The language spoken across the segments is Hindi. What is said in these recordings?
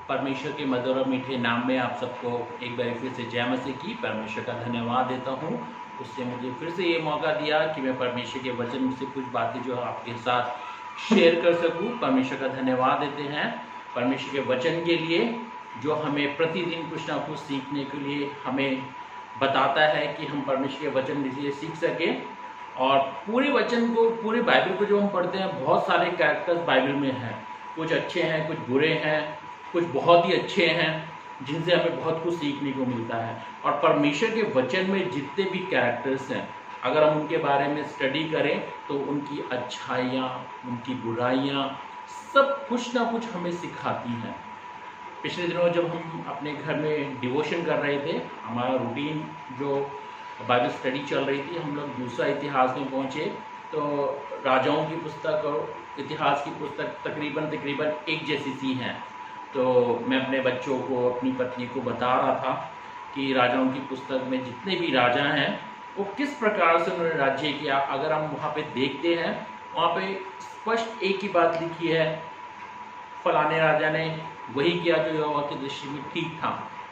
परमेश्वर के मधुर और मीठे नाम में आप सबको एक बार फिर से जय मसीह की परमेश्वर का धन्यवाद देता हूँ। उससे मुझे फिर से ये मौका दिया कि मैं परमेश्वर के वचन से कुछ बातें जो है आपके साथ शेयर कर सकूँ। परमेश्वर का धन्यवाद देते हैं परमेश्वर के वचन के लिए, जो हमें प्रतिदिन कुछ ना कुछ सीखने के लिए हमें बताता है कि हम परमेश्वर के वचन से सीख सकें। और पूरे वचन को, पूरे बाइबल को जो हम पढ़ते हैं, बहुत सारे कैरेक्टर्स बाइबल में हैं। कुछ अच्छे हैं, कुछ बुरे हैं, कुछ बहुत ही अच्छे हैं जिनसे हमें बहुत कुछ सीखने को मिलता है। और परमेश्वर के वचन में जितने भी कैरेक्टर्स हैं, अगर हम उनके बारे में स्टडी करें तो उनकी अच्छाइयाँ, उनकी बुराइयाँ, सब कुछ ना कुछ हमें सिखाती हैं। पिछले दिनों जब हम अपने घर में डिवोशन कर रहे थे, हमारा रूटीन जो बाइबल स्टडी चल रही थी, हम लोग दूसरा इतिहास में पहुँचे। तो राजाओं की पुस्तक और इतिहास की पुस्तक तकरीबन एक जैसी सी हैं। तो मैं अपने बच्चों को, अपनी पत्नी को बता रहा था कि राजाओं की पुस्तक में जितने भी राजा हैं वो किस प्रकार से उन्होंने राज्य किया। अगर हम वहाँ पे देखते हैं, वहाँ पे स्पष्ट एक ही बात लिखी है, फलाने राजा ने वही किया जो यहोवा की दृष्टि में ठीक था,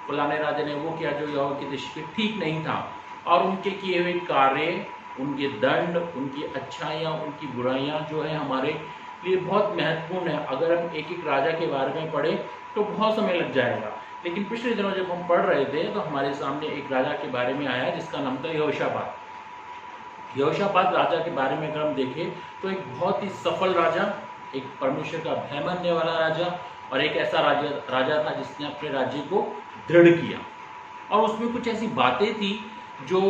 फलाने राजा ने वो किया जो यहोवा की दृष्टि में ठीक नहीं था। और उनके किए हुए कार्य, उनके दंड, उनकी अच्छाइयाँ, उनकी बुराइयाँ जो है हमारे लिए बहुत महत्वपूर्ण है। अगर हम एक एक राजा के बारे में पढ़ें तो बहुत समय लग जाएगा, लेकिन पिछले दिनों जब हम पढ़ रहे थे तो हमारे सामने एक राजा के बारे में आया जिसका नाम था यहोशापात। यहोशापात राजा के बारे में अगर हम देखें तो एक बहुत ही सफल राजा, एक परमेश्वर का भय मानने वाला राजा, और एक ऐसा राजा था जिसने अपने राज्य को दृढ़ किया। और उसमें कुछ ऐसी बातें थी जो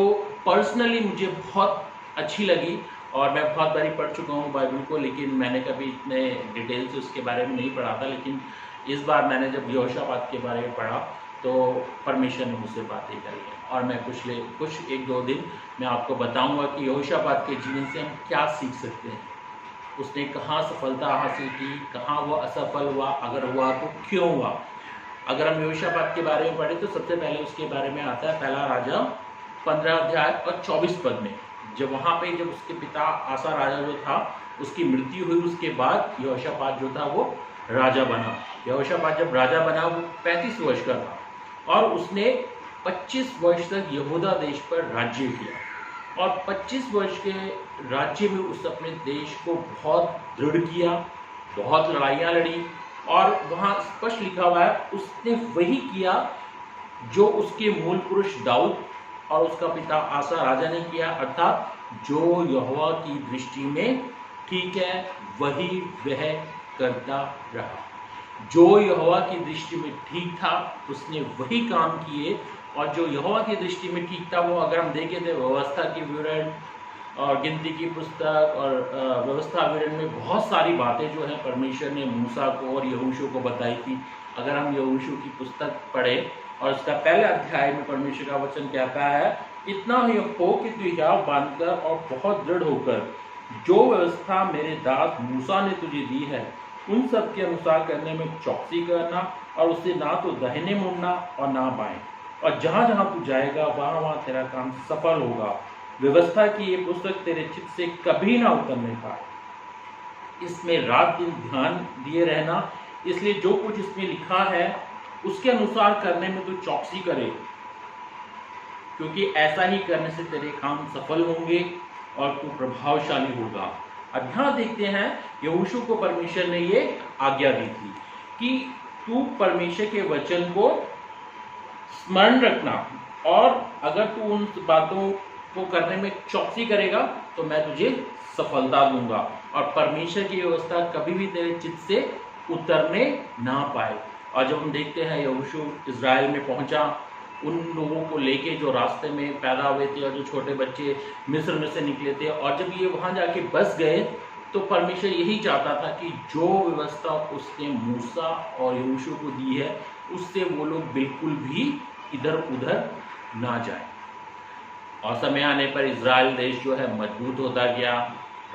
पर्सनली मुझे बहुत अच्छी लगी। और मैं बहुत बारी पढ़ चुका हूँ बाइबल को, लेकिन मैंने कभी इतने डिटेल से उसके बारे में नहीं पढ़ा था। लेकिन इस बार मैंने जब यहोशापात के बारे में पढ़ा तो परमेश्वर ने मुझसे बातें करी हैं। और मैं कुछ एक दो दिन मैं आपको बताऊंगा कि यहोशापात के जीवन से हम क्या सीख सकते हैं। उसने कहाँ सफलता हासिल की, कहाँ वो असफल हुआ, अगर हुआ तो क्यों हुआ। अगर हम यहोशापात के बारे में पढ़ें तो सबसे पहले उसके बारे में आता है पहला राजा 15 अध्याय और 24 पद में। जब वहाँ पे जब उसके पिता आसा राजा जो था उसकी मृत्यु हुई, उसके बाद यहोशापात जो था वो राजा बना। यहोशापात जब राजा बना वो 35 वर्ष का था और उसने 25 वर्ष तक यहूदा देश पर राज्य किया। और 25 वर्ष के राज्य में उस अपने देश को बहुत दृढ़ किया, बहुत लड़ाइयाँ लड़ी। और वहाँ स्पष्ट लिखा हुआ है उसने वही किया जो उसके मूल पुरुष दाऊद और उसका पिता आसा राजा ने किया, अर्थात जो यहोवा की दृष्टि में ठीक है वही वह करता रहा। जो यहोवा की दृष्टि में ठीक था उसने वही काम किए। और जो यहोवा की दृष्टि में ठीक था वो, अगर हम देखें तो व्यवस्था के विवरण और गिनती की पुस्तक और व्यवस्था विवरण में बहुत सारी बातें जो है परमेश्वर ने मूसा को और यहोशू को बताई थी। अगर हम यहोशू की पुस्तक पढ़ें और उसका पहले अध्याय में परमेश्वर का वचन कहता है, इतना ही हो कि तू हियाव बांधकर और बहुत दृढ़ होकर जो व्यवस्था मेरे दास मूसा ने तुझे दी है उन सब के अनुसार करने में चौकसी करना, और उससे ना तो दाहिने मुड़ना और ना बाएं। और जहां जहां तू जाएगा वहां वहां तेरा काम सफल होगा। व्यवस्था की ये पुस्तक तेरे चित्त से कभी ना उतरने पाए, इसमें रात दिन ध्यान दिए रहना, इसलिए जो कुछ इसमें लिखा है उसके अनुसार करने में तू चौकसी करे, क्योंकि ऐसा ही करने से तेरे काम सफल होंगे और तू प्रभावशाली होगा। अब यहाँ देखते हैं यहोशू को परमेश्वर ने ये आज्ञा दी थी कि तू परमेश्वर के वचन को स्मरण रखना, और अगर तू उन बातों को करने में चौकसी करेगा तो मैं तुझे सफलता दूंगा और परमेश्वर की व्यवस्था कभी भी तेरे चित्त से उतरने ना पाए। और जब हम देखते हैं यहोशू इज़राइल में पहुंचा, उन लोगों को लेके जो रास्ते में पैदा हुए थे और जो छोटे बच्चे मिस्र में से निकले थे, और जब ये वहां जाके बस गए तो परमेश्वर यही चाहता था कि जो व्यवस्था उसने मूसा और यहोशू को दी है उससे वो लोग बिल्कुल भी इधर उधर ना जाए। और समय आने पर इज़राइल देश जो है मजबूत होता गया,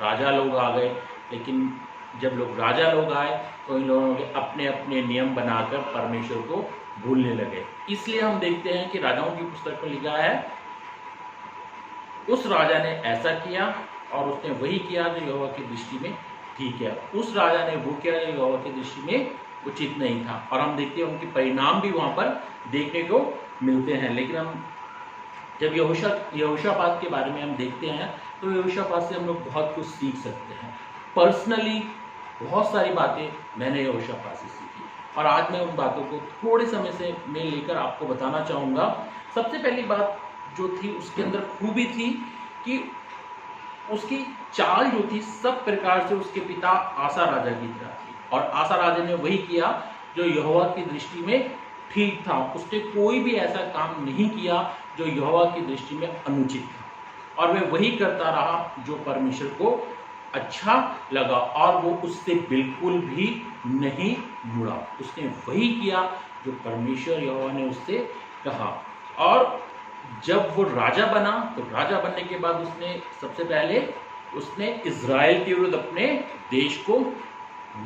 राजा लोग आ गए। लेकिन जब लोग राजा लोग आए तो इन लोगों ने अपने अपने नियम बनाकर परमेश्वर को भूलने लगे। इसलिए हम देखते हैं कि राजाओं की पुस्तक में लिखा है उस राजा ने ऐसा किया और उसने वही किया जो यहोवा की दृष्टि में ठीक है। उस राजा ने वो किया जो यहोवा की दृष्टि में उचित नहीं था। और हम देखते हैं उनके परिणाम भी वहाँ पर देखने को मिलते हैं। लेकिन हम जब यहोशापात के बारे में हम देखते हैं तो यहोशापात से हम लोग बहुत कुछ सीख सकते हैं। पर्सनली बहुत सारी बातें मैंने यहोशापात से सीखी और आज मैं उन बातों को थोड़े समय से मैं लेकर आपको बताना चाहूँगा। सबसे पहली बात जो थी उसके अंदर खूबी थी कि उसकी चाल जो थी सब प्रकार से उसके पिता आसा राजा की तरह थी और आसा राजा ने वही किया जो यहोवा की दृष्टि में ठीक था। उसने कोई भी ऐसा काम नहीं किया जो यहोवा की दृष्टि में अनुचित था और वह वही करता रहा जो परमेश्वर को अच्छा लगा और वो उससे बिल्कुल भी नहीं मुड़ा। उसने वही किया जो परमेश्वर यहोवा ने उससे कहा। और जब वो राजा बना तो राजा बनने के बाद उसने सबसे पहले उसने इज़राइल के विरुद्ध अपने देश को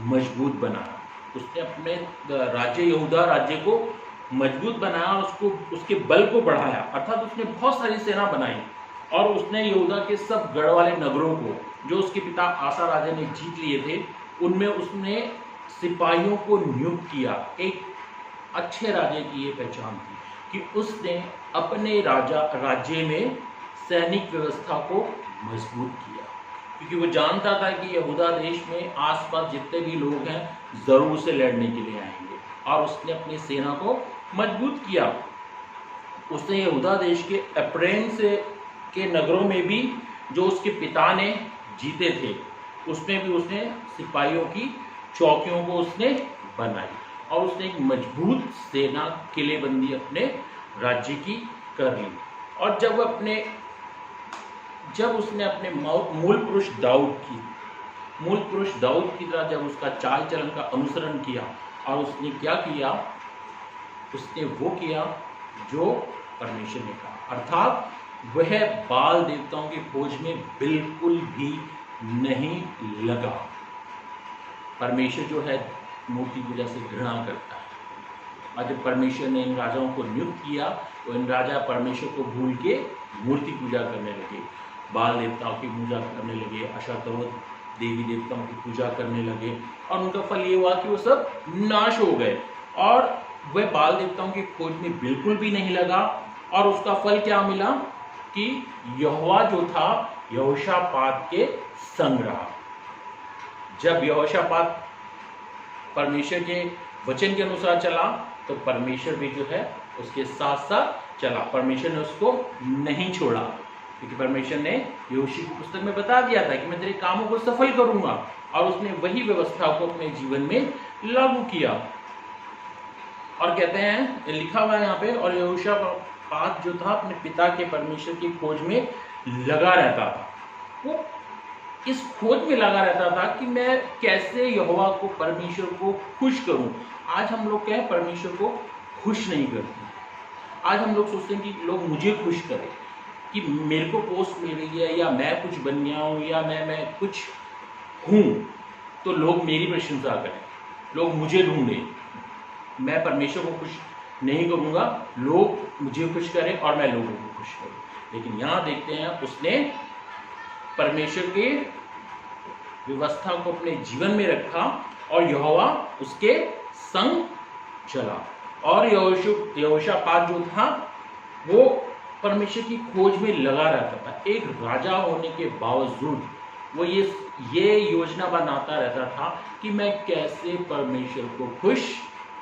मजबूत बनाया। उसने अपने राज्य यहूदा राज्य को मजबूत बनाया और उसको उसके बल को बढ़ाया, अर्थात उसने बहुत सारी सेना बनाई और उसने यहूदा के सब गढ़ वाले नगरों को जो उसके पिता आसा राजा ने जीत लिए थे उनमें उसने सिपाहियों को नियुक्त किया। एक अच्छे राजे की ये पहचान थी कि उसने अपने राज्य में सैनिक व्यवस्था को मजबूत किया, क्योंकि वो जानता था कि यहूदा देश में आसपास जितने भी लोग हैं जरूर से लड़ने के लिए आएंगे और उसने अपनी सेना को मजबूत किया। उसने यहूदा देश के एप्रेम से के नगरों में भी जो उसके पिता ने जीते थे उसमें भी उसने सिपाहियों की चौकियों को उसने बनाई और उसने एक मजबूत सेना किलेबंदी अपने राज्य की कर ली। और जब उसने अपने मूल पुरुष दाऊद की तरह जब उसका चाल चलन का अनुसरण किया और उसने क्या किया, उसने वो किया जो परमेश्वर ने कहा, अर्थात वह बाल देवताओं की खोज में बिल्कुल भी नहीं लगा। परमेश्वर जो है मूर्ति पूजा से घृणा करता है और जब परमेश्वर ने इन राजाओं को नियुक्त किया तो इन राजा परमेश्वर को भूल के मूर्ति पूजा करने लगे, बाल देवताओं की पूजा करने लगे, अशातरोत देवी देवताओं की पूजा करने लगे और उनका फल ये हुआ कि वो सब नाश हो गए और वह बाल देवताओं की खोज में बिल्कुल भी नहीं लगा। और उसका फल क्या मिला कि यहोवा जो था यहोशापात के संग रहा। जब यहोशापात परमेश्वर के वचन के अनुसार चला तो परमेश्वर भी जो है उसके साथ साथ चला। परमेश्वर ने उसको नहीं छोड़ा, क्योंकि परमेश्वर ने यहोशू की पुस्तक में बता दिया था कि मैं तेरे कामों को सफल करूंगा और उसने वही व्यवस्था को अपने जीवन में लागू किया। और कहते हैं, लिखा हुआ है यहाँ पे, और यहोशापात जो था अपने पिता के परमेश्वर की खोज में लगा रहता था। वो इस खोज में लगा रहता था कि मैं कैसे यहोवा को परमेश्वर को खुश करूं। आज हम लोग क्या है, परमेश्वर को खुश नहीं करते। आज हम लोग सोचते हैं कि लोग मुझे खुश करें, कि मेरे को पोस्ट मिल रही है या मैं कुछ बन गया हूँ या मैं कुछ हूँ तो लोग मेरी प्रशंसा करें, लोग मुझे ढूंढें। मैं परमेश्वर को खुश नहीं करूँगा, लोग मुझे खुश करें और मैं लोगों को खुश करूँ। लेकिन यहाँ देखते हैं उसने परमेश्वर के व्यवस्था को अपने जीवन में रखा और यहोवा उसके संग चला। और यहोशापात जो था वो परमेश्वर की खोज में लगा रहता था। एक राजा होने के बावजूद वो ये योजना बनाता रहता था कि मैं कैसे परमेश्वर को खुश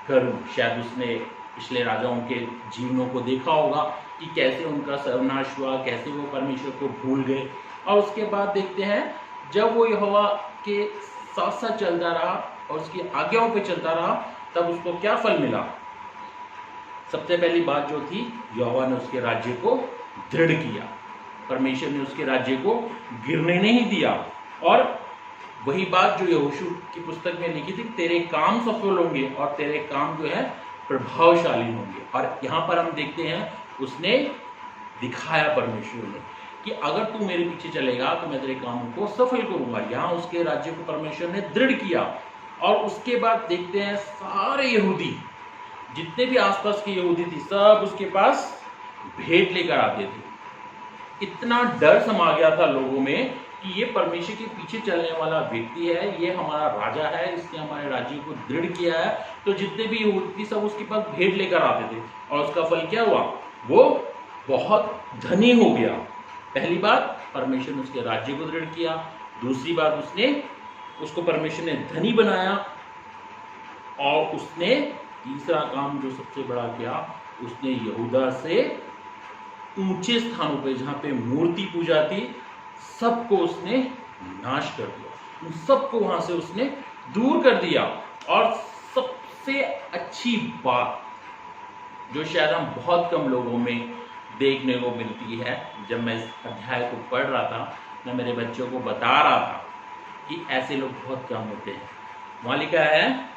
करूं। शायद उसने पिछले राजाओं के जीवनों को देखा होगा कि कैसे उनका सर्वनाश हुआ, कैसे वो परमेश्वर को भूल गए। और उसके बाद देखते हैं जब वो यहोवा के साथ साथ चलता रहा और उसकी आज्ञाओं पे चलता रहा तब उसको क्या फल मिला। सबसे पहली बात जो थी, यहोवा ने उसके राज्य को दृढ़ किया। परमेश्वर ने उसके राज्य को गिरने नहीं दिया। और वही बात जो यहोशू की पुस्तक में लिखी थी, तेरे काम सफल होंगे और तेरे काम जो है प्रभावशाली होंगे। और यहाँ पर हम देखते हैं उसने दिखाया परमेश्वर ने कि अगर तू मेरे पीछे चलेगा तो मैं तेरे कामों को सफल करूंगा। यहाँ उसके राज्य को परमेश्वर ने दृढ़ किया। और उसके बाद देखते हैं सारे यहूदी, जितने भी आसपास के यहूदी थी, सब उसके पास भेंट लेकर आते थे। इतना डर समा गया था लोगों में कि ये परमेश्वर के पीछे चलने वाला व्यक्ति है, ये हमारा राजा है, इसने हमारे राज्य को दृढ़ किया है। तो जितने भी यहूदी सब उसके पास भेंट लेकर आते थे, और उसका फल क्या हुआ? वो बहुत धनी हो गया। पहली बात, परमेश्वर ने उसके राज्य को दृढ़ किया। दूसरी बात, उसको परमेश्वर ने धनी बनाया। और उसने तीसरा काम जो सबसे बड़ा किया, उसने यहूदा से ऊंचे स्थानों पे जहां पे मूर्ति पूजा थी, सबको उसने नाश कर दिया, उन सबको वहां से उसने दूर कर दिया। और सबसे अच्छी बात जो शायद हम बहुत कम लोगों में देखने को मिलती है, जब मैं इस अध्याय को पढ़ रहा था, मैं मेरे बच्चों को बता रहा था कि ऐसे लोग बहुत कम होते हैं। वहां लिखा है,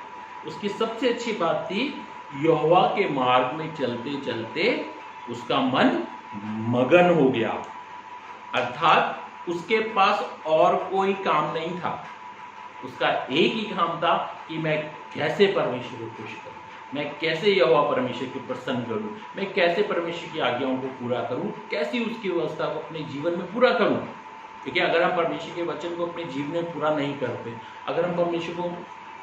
उसकी सबसे अच्छी बात थी, यहोवा के मार्ग में चलते चलते उसका मन मगन हो गया। अर्थात उसके पास और कोई काम नहीं था, उसका एक ही काम था कि मैं कैसे परमेश्वर को खुश करूं, मैं कैसे यहोवा परमेश्वर को प्रसन्न करूं, मैं कैसे परमेश्वर की आज्ञाओं को पूरा करूं, कैसे उसकी व्यवस्था को अपने जीवन में पूरा करूं। देखिए, अगर हम परमेश्वर के वचन को अपने जीवन में पूरा नहीं करते, अगर हम परमेश्वर को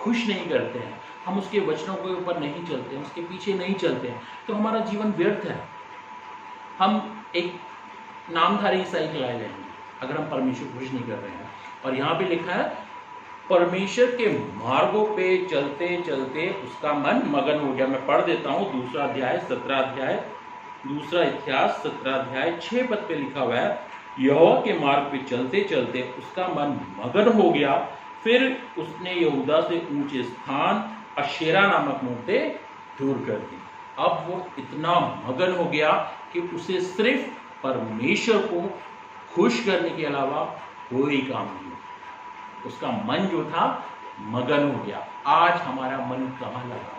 खुश नहीं करते हैं, हम उसके वचनों के ऊपर नहीं चलते हैं, उसके पीछे नहीं चलते हैं, तो हमारा जीवन व्यर्थ है। हम एक नामधारी ईसाई कहलाए जाएंगे अगर हम परमेश्वर को खुश नहीं कर रहे हैं। और यहाँ पे लिखा है, परमेश्वर के मार्गों पे चलते चलते उसका मन मगन हो गया। मैं पढ़ देता हूँ, दूसरा इतिहास 17 अध्याय 6 पद पे लिखा हुआ है, यहोवा के मार्ग पे चलते चलते उसका मन मगन हो गया। फिर उसने यहूदा से ऊंचे स्थान अशेरा नामक मूर्तें दूर कर दी। अब वो इतना मगन हो गया कि उसे सिर्फ परमेश्वर को खुश करने के अलावा कोई काम नहीं। उसका मन जो था मगन हो गया। आज हमारा मन कहाँ लगा?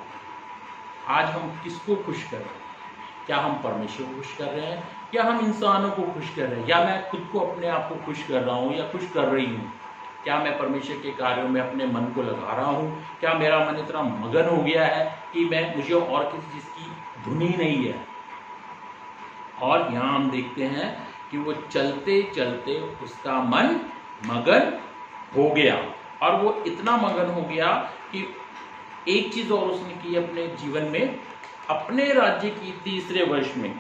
आज हम किसको खुश कर रहे हैं? क्या हम परमेश्वर को खुश कर रहे हैं, या हम इंसानों को खुश कर रहे हैं, या मैं खुद को अपने आप को खुश कर रहा हूँ या खुश कर रही हूँ? क्या मैं परमेश्वर के कार्यों में अपने मन को लगा रहा हूँ? क्या मेरा मन इतना मगन हो गया है कि मुझे और किसी चीज की धुन ही नहीं है? और यहाँ हम देखते हैं कि वो चलते चलते उसका मन मगन हो गया। और वो इतना मगन हो गया कि एक चीज और उसने की अपने जीवन में, अपने राज्य की तीसरे वर्ष में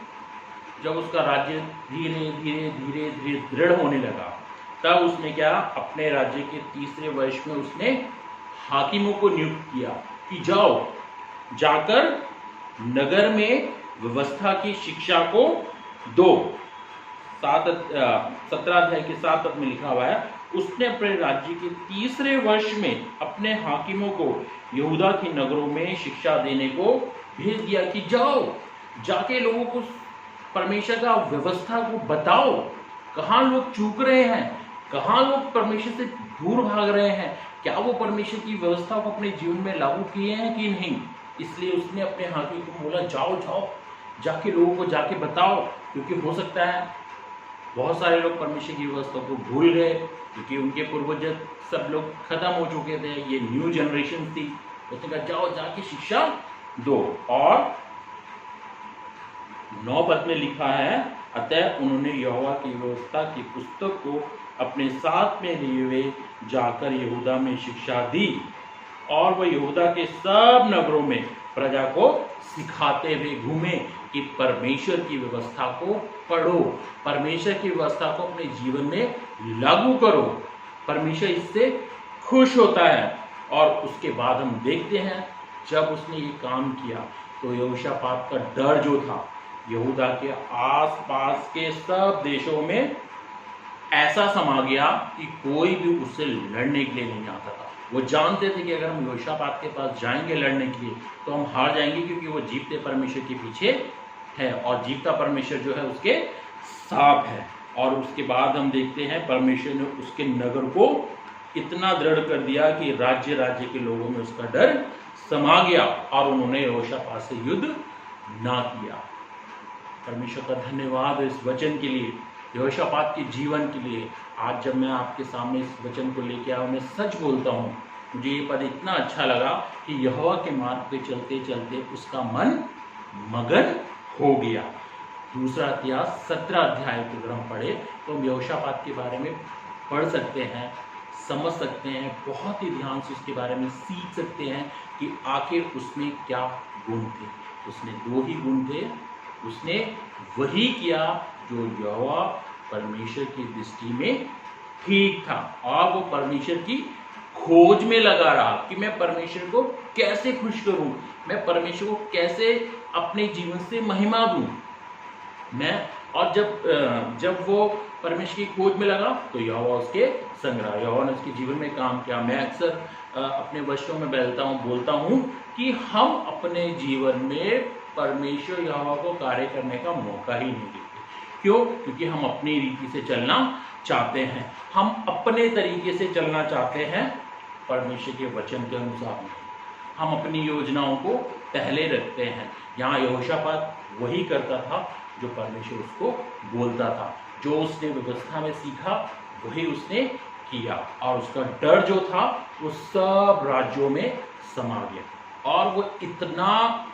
जब उसका राज्य धीरे धीरे धीरे धीरे दृढ़ होने लगा, तब उसने क्या, अपने राज्य के तीसरे वर्ष में उसने हाकिमों को नियुक्त किया कि जाओ, जाकर नगर में व्यवस्था की शिक्षा को दो। 17 अध्याय के 7 पद में लिखा हुआ है, उसने अपने राज्य के तीसरे वर्ष में अपने हाकिमों को यहूदा के नगरों में शिक्षा देने को भेज दिया कि जाओ, जाके लोगों को परमेश्वर का व्यवस्था को बताओ, कहाँ लोग चूक रहे हैं, कहाँ लोग परमेश्वर से दूर भाग रहे हैं, क्या वो परमेश्वर की व्यवस्था को अपने जीवन में लागू किए हैं कि नहीं। इसलिए उसने अपने हाकिम को बोला, जाओ जाओ, जाके लोगों को जाके बताओ, क्योंकि हो सकता है बहुत सारे लोग परमेश्वर की व्यवस्था को भूल गए, क्योंकि उनके पूर्वज सब लोग खत्म हो चुके थे, ये न्यू जनरेशन थी। उसने कहा जाओ, जाके शिक्षा दो। और 9 पद में लिखा है, अतः उन्होंने यहोवा की व्यवस्था की पुस्तक को अपने साथ में लिए हुए जाकर यहूदा में शिक्षा दी, और वह यहूदा के सब नगरों में प्रजा को सिखाते हुए घूमे कि परमेश्वर की व्यवस्था को पढ़ो, परमेश्वर की व्यवस्था को अपने जीवन में लागू करो, परमेश्वर इससे खुश होता है। और उसके बाद हम देखते हैं, जब उसने ये काम किया तो यहोशापात का डर जो था यहूदा के आसपास के सब देशों में ऐसा समा गया कि कोई भी उससे लड़ने के लिए नहीं आता था। वो जानते थे कि अगर हम यहोशापात के पास जाएंगे लड़ने के लिए तो हम हार जाएंगे, क्योंकि वो जीतते परमेश्वर के पीछे है, और जीतता परमेश्वर जो है उसके साथ है। और उसके बाद हम देखते हैं परमेश्वर ने उसके नगर को इतना दृढ़ कर दिया कि राज्य राज्य के लोगों में उसका डर समा गया, और उन्होंने यहोशापात से युद्ध ना किया। परमेश्वर का धन्यवाद इस वचन के लिए, यहोशापात के जीवन के लिए। आज जब मैं आपके सामने इस वचन को लेके आया, मैं सच बोलता हूँ, मुझे ये पद इतना अच्छा लगा कि यहोवा के मार्ग पे चलते चलते उसका मन मगन हो गया। दूसरा इतिहास 17 अध्याय को अगर हम पढ़े तो हम यहोशापात के बारे में पढ़ सकते हैं, समझ सकते हैं, बहुत ही ध्यान से उसके बारे में सीख सकते हैं कि आखिर उसमें क्या गुण थे। उसने 2 ही गुण थे, उसने वही किया जो यहोवा परमेश्वर की दृष्टि में ठीक था, और वो परमेश्वर की खोज में लगा रहा कि मैं परमेश्वर को कैसे खुश करूं, मैं परमेश्वर को कैसे अपने जीवन से महिमा दूं। मैं और जब वो परमेश्वर की खोज में लगा तो यहोवा उसके संग रहा, यहोवा ने उसके जीवन में काम किया। मैं अक्सर अपने वचनों में बोलता हूँ कि हम अपने जीवन में परमेश्वर यहोवा को कार्य करने का मौका ही नहीं देते। क्यों? क्योंकि हम अपनी रीति से चलना चाहते हैं, हम अपने तरीके से चलना चाहते हैं, परमेश्वर के वचन के अनुसार नहीं। हम अपनी योजनाओं को पहले रखते हैं। यहाँ यहोशापात वही करता था जो परमेश्वर उसको बोलता था, जो उसने व्यवस्था में सीखा वही उसने किया, और उसका डर जो था वो सब राज्यों में समा गया, और वो इतना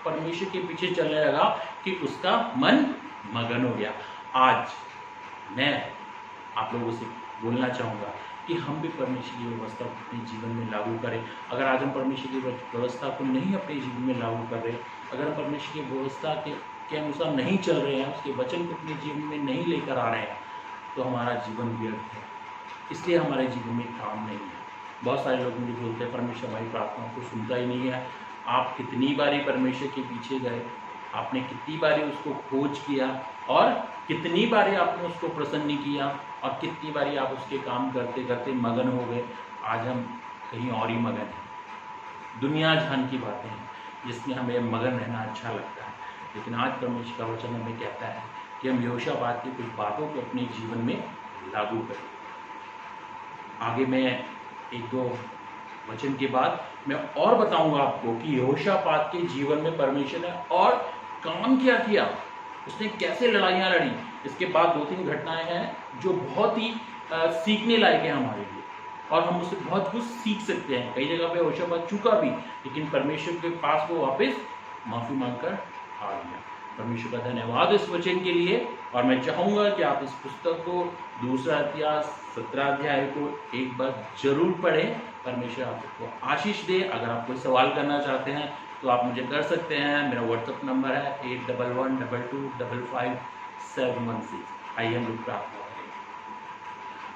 परमेश्वर के पीछे चलने लगा कि उसका मन मगन हो गया। आज मैं आप लोगों से बोलना चाहूँगा कि हम भी परमेश्वर की व्यवस्था को अपने जीवन में लागू करें। अगर आज हम परमेश्वर की व्यवस्था को नहीं अपने जीवन में लागू कर रहे, अगर हम परमेश्वर की व्यवस्था के अनुसार नहीं चल रहे हैं, उसके वचन को अपने जीवन में नहीं लेकर आ रहे हैं, तो हमारा जीवन व्यर्थ है, इसलिए हमारे जीवन में काम नहीं है। बहुत सारे लोग मुझे बोलते हैं परमेश्वर हमारी प्रार्थनाओं को सुनता ही नहीं है। आप कितनी बारी परमेश्वर के पीछे गए, आपने कितनी बारी उसको खोज किया, और कितनी बारी आपने उसको प्रसन्न किया, और कितनी बारी आप उसके काम करते करते मगन हो गए। आज हम कहीं और ही मगन हैं, दुनिया जहान की बातें हैं जिसमें हमें मगन रहना अच्छा लगता है। लेकिन आज परमेश्वर का वचन हमें कहता है कि हम यहोशापात की कुछ बातों को अपने जीवन में लागू करें। आगे मैं 1-2 वचन के बाद मैं और बताऊंगा आपको कि यहोशापात के जीवन में परमेश्वर ने और काम क्या किया, उसने कैसे लड़ाइयाँ लड़ी। इसके बाद 2-3 घटनाएं हैं जो बहुत ही सीखने लायक है हमारे लिए, और हम उससे बहुत कुछ सीख सकते हैं। कई जगह पे यहोशापात चूका भी, लेकिन परमेश्वर के पास वो वापस माफ़ी मांगकर आ गया। परमेश्वर का धन्यवाद इस वचन के लिए, और मैं चाहूँगा कि आप इस पुस्तक को 2 इतिहास 17 अध्याय को एक बार जरूर पढ़ें। परमेश्वर आपको आशीष दे। अगर आप कोई सवाल करना चाहते हैं तो आप मुझे कर सकते हैं। मेरा व्हाट्सएप नंबर है 811122251716। आइए हम लोग प्रार्थना करें।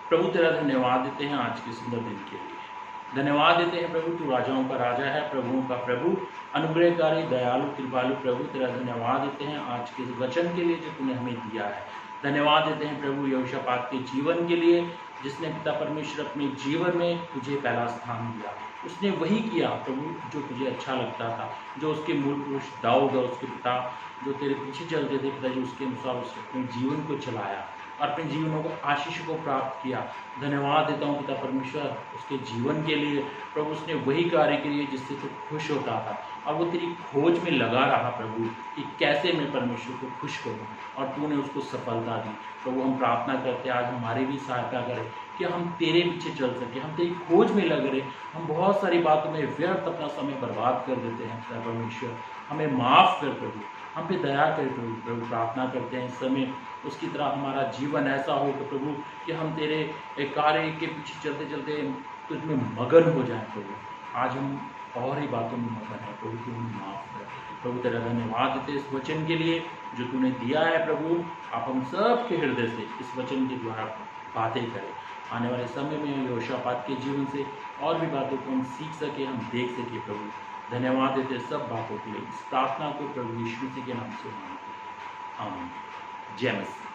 प्रभु तेरा धन्यवाद देते हैं आज के सुंदर दिन के लिए, धन्यवाद देते हैं प्रभु, तू राजाओं का राजा है, प्रभुओं का प्रभु, अनुग्रहकारी दयालु कृपालु प्रभु। तेरा धन्यवाद देते हैं आज के वचन के लिए जो तूने हमें दिया है। धन्यवाद देते हैं प्रभु यहोशापात के जीवन के लिए, जिसने पिता परमेश्वर अपने जीवन में तुझे पहला स्थान दिया। उसने वही किया प्रभु जो तुझे अच्छा लगता था, जो उसके मूल पुरुष दाऊद और उसके पिता जो तेरे पीछे चलते थे पिताजी, उसके अनुसार उसने अपने जीवन को चलाया और अपने जीवनों को आशीष को प्राप्त किया। धन्यवाद देता हूँ पिता परमेश्वर उसके जीवन के लिए। प्रभु उसने वही कार्य के लिए जिससे तू खुश होता था, और वो तेरी खोज में लगा रहा प्रभु कि कैसे मैं परमेश्वर को खुश करूँ, और तूने उसको सफलता दी। प्रभु हम प्रार्थना करते आज हमारी भी सहायता करें कि हम तेरे पीछे चल सके, हम तेरी खोज में लग रहे। हम बहुत सारी बातों में व्यर्थ अपना समय बर्बाद कर देते हैं पिता परमेश्वर, हमें माफ़ कर प्रभु, हम पे दया कर प्रभु। प्रार्थना करते हैं इस समय उसकी तरह हमारा जीवन ऐसा हो कि प्रभु कि हम तेरे कार्य के पीछे चलते चलते तुझमें मगन हो जाए प्रभु। आज हम और ही बातों में मगन है प्रभु, तू हमें माफ़ कर प्रभु। तेरा धन्यवाद देते इस वचन के लिए जो तूने दिया है प्रभु। आप हम सब के हृदय से इस वचन के द्वारा बातें करें। आने वाले समय में यहोशापात के जीवन से और भी बातों को हम सीख सके, हम देख सके प्रभु। धन्यवाद देते सब बातों के लिए। इस प्रार्थना को प्रभु यीशु मसीह के नाम से मांगते हैं, आमीन। जय मसीह।